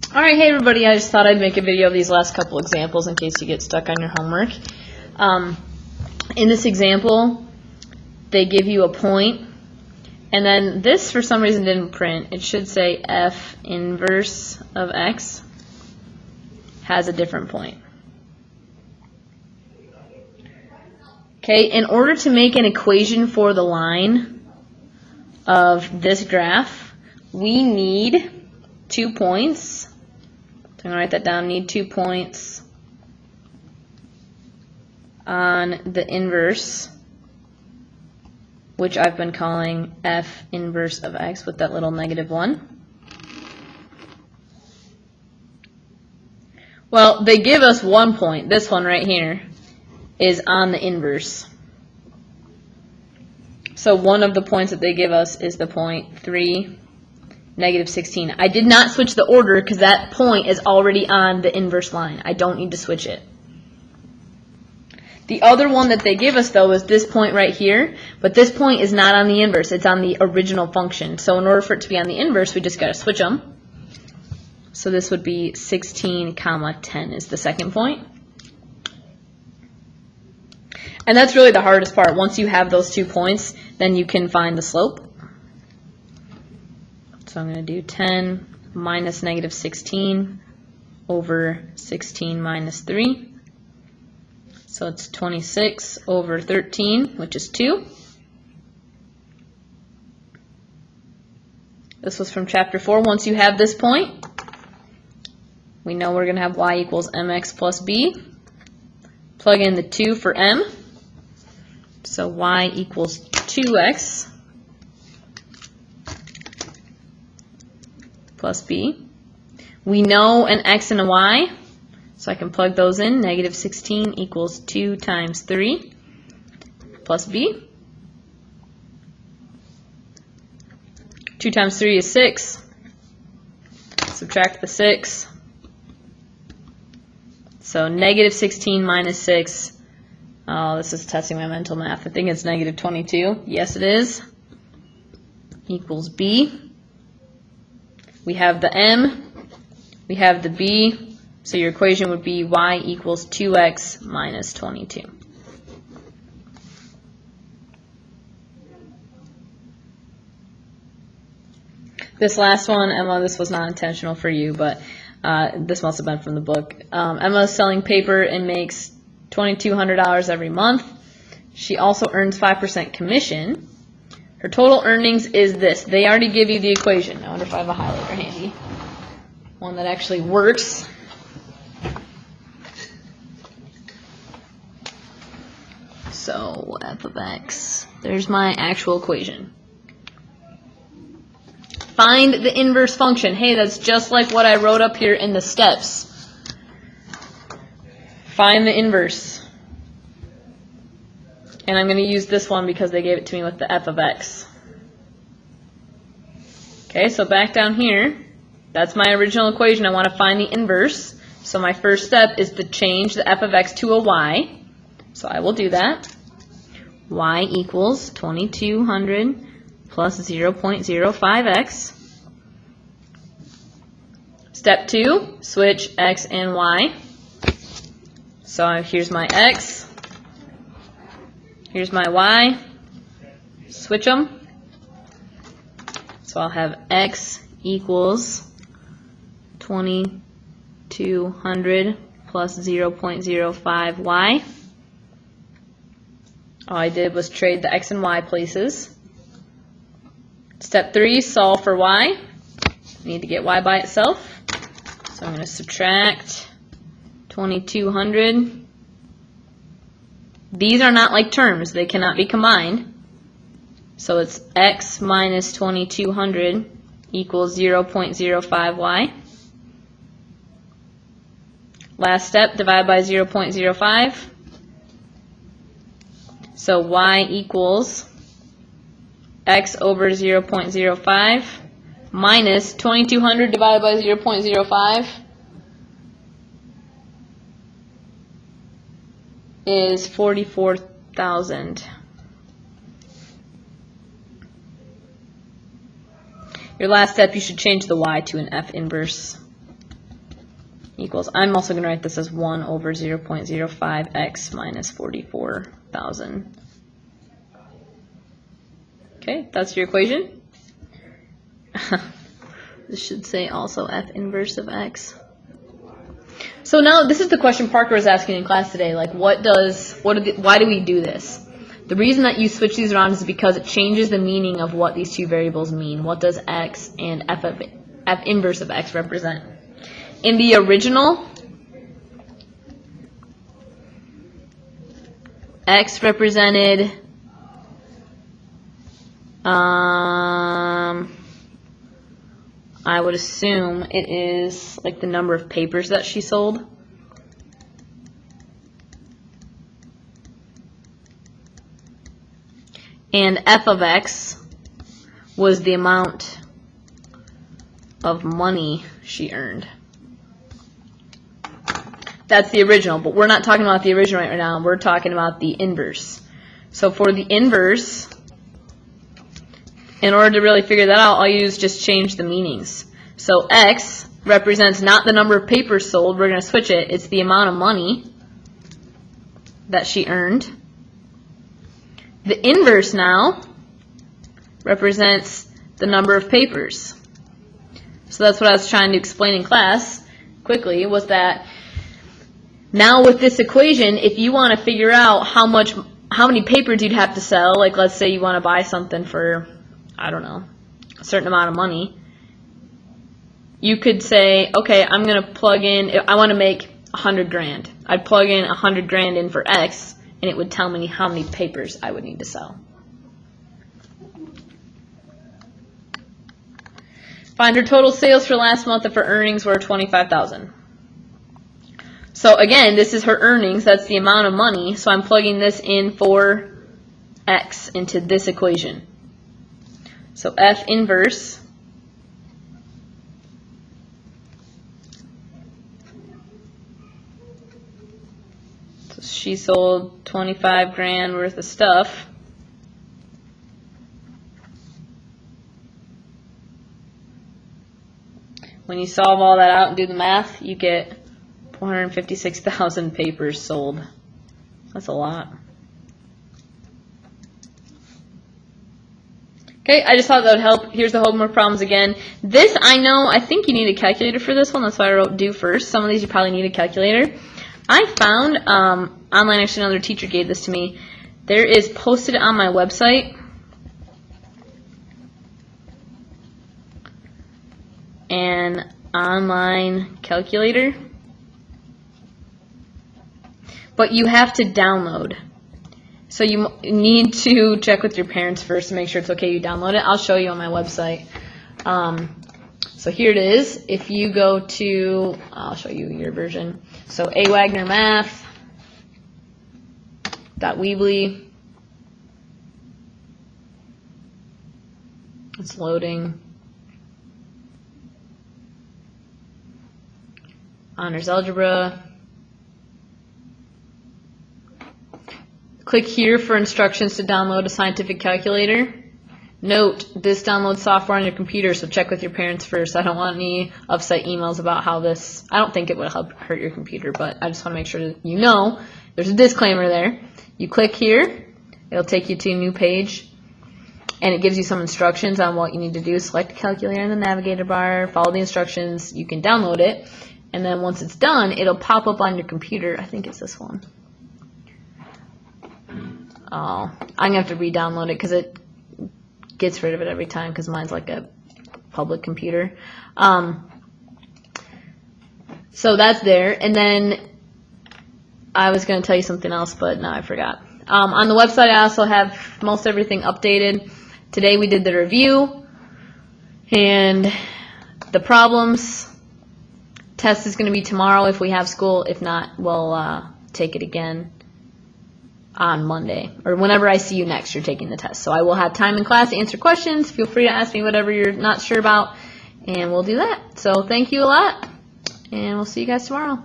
Alright, hey everybody, I just thought I'd make a video of these last couple examples in case you get stuck on your homework. In this example, they give you a point, and then this for some reason didn't print. It should say f inverse of x has a different point. Okay, in order to make an equation for the line of this graph, we need 2 points. So I'm going to write that down, need 2 points on the inverse, which I've been calling f inverse of x with that little -1. Well, they give us 1 point. This one right here is on the inverse. So one of the points that they give us is the point 3, -16. I did not switch the order because that point is already on the inverse line. I don't need to switch it. The other one that they give us, though, is this point right here, but this point is not on the inverse. It's on the original function. So in order for it to be on the inverse, we just got to switch them. So this would be 16, 10 is the second point. And that's really the hardest part. Once you have those 2 points, then you can find the slope. So I'm going to do 10 minus -16 over 16 minus 3. So it's 26 over 13, which is 2. This was from chapter 4. Once you have this point, we know we're going to have y equals mx plus b. Plug in the 2 for m. So y equals 2x plus b. We know an x and a y, so I can plug those in. -16 equals 2 times 3 plus b. 2 times 3 is 6. Subtract the 6. So -16 minus 6. Oh, this is testing my mental math. I think it's -22. Yes, it is. Equals b. We have the m, we have the b, so your equation would be y equals 2x minus 22. This last one, Emma, this was not intentional for you, but this must have been from the book. Emma is selling paper and makes $2,200 every month. She also earns 5% commission. Her total earnings is this. They already give you the equation. I wonder if I have a highlighter handy. One that actually works. So f of x. There's my actual equation. Find the inverse function. Hey, that's just like what I wrote up here in the steps. Find the inverse. And I'm going to use this one because they gave it to me with the f of x. Okay, so back down here, that's my original equation. I want to find the inverse. So my first step is to change the f of x to a y. So I will do that. Y equals 2200 plus 0.05x. Step 2, switch x and y. So here's my x. Here's my y. Switch them. So I'll have x equals 2200 plus 0.05y. All I did was trade the x and y places. Step 3, solve for y. I need to get y by itself. So I'm going to subtract 2200. These are not like terms. They cannot be combined. So it's x minus 2200 equals 0.05y. Last step, divide by 0.05. So y equals x over 0.05 minus 2200 divided by 0.05 is 44,000. Your last step, you should change the y to an f inverse. equals, I'm also going to write this as 1 over 0.05x minus 44,000. Okay, that's your equation. This should say also f inverse of x. So now this is the question Parker was asking in class today. Like, why do we do this? The reason that you switch these around is because it changes the meaning of what these two variables mean. What does x and f inverse of x represent? In the original, x represented I would assume it is like the number of papers that she sold. And f of x was the amount of money she earned. That's the original, but we're not talking about the original right now. We're talking about the inverse. So for the inverse, in order to really figure that out, all you do is just change the meanings. So x represents not the number of papers sold. We're going to switch it. It's the amount of money that she earned. The inverse now represents the number of papers. So that's what I was trying to explain in class quickly, was that now with this equation, if you want to figure out how many papers you'd have to sell, like let's say you want to buy something for, I don't know, a certain amount of money, you could say, okay, I'm going to plug in, I want to make 100 grand. I'd plug in 100 grand in for X, and it would tell me how many papers I would need to sell. Find her total sales for last month if her earnings were $25,000. So again, this is her earnings, that's the amount of money, so I'm plugging this in for X into this equation. So F inverse so she sold 25 grand worth of stuff. When you solve all that out and do the math, you get 456,000 papers sold. That's a lot. Okay, I just thought that would help. Here's the homework problems again. This, I think you need a calculator for this one. That's why I wrote do first. Some of these you probably need a calculator. I found online, actually another teacher gave this to me. There is posted on my website an online calculator, but you have to download. So you need to check with your parents first to make sure it's okay you download it. I'll show you on my website. So here it is. If you go to, I'll show you your version. So awagnermath.weebly. It's loading. Honors Algebra. Click here for instructions to download a scientific calculator. Note, this downloads software on your computer, so check with your parents first. I don't want any upset emails about how this, I don't think it would help hurt your computer, but I just want to make sure that you know there's a disclaimer there. You click here, it'll take you to a new page, and it gives you some instructions on what you need to do. Select a calculator in the navigator bar, follow the instructions, you can download it, and then once it's done, it'll pop up on your computer. I think it's this one. Oh, I'm going to have to re-download it because it gets rid of it every time because mine's like a public computer. So that's there. And then I was going to tell you something else, but now I forgot. On the website, I also have most everything updated. Today we did the review and the problems. Test is going to be tomorrow if we have school. If not, we'll take it again on Monday, or whenever I see you next, you're taking the test. So I will have time in class to answer questions. Feel free to ask me whatever you're not sure about, and we'll do that. So thank you a lot, and we'll see you guys tomorrow.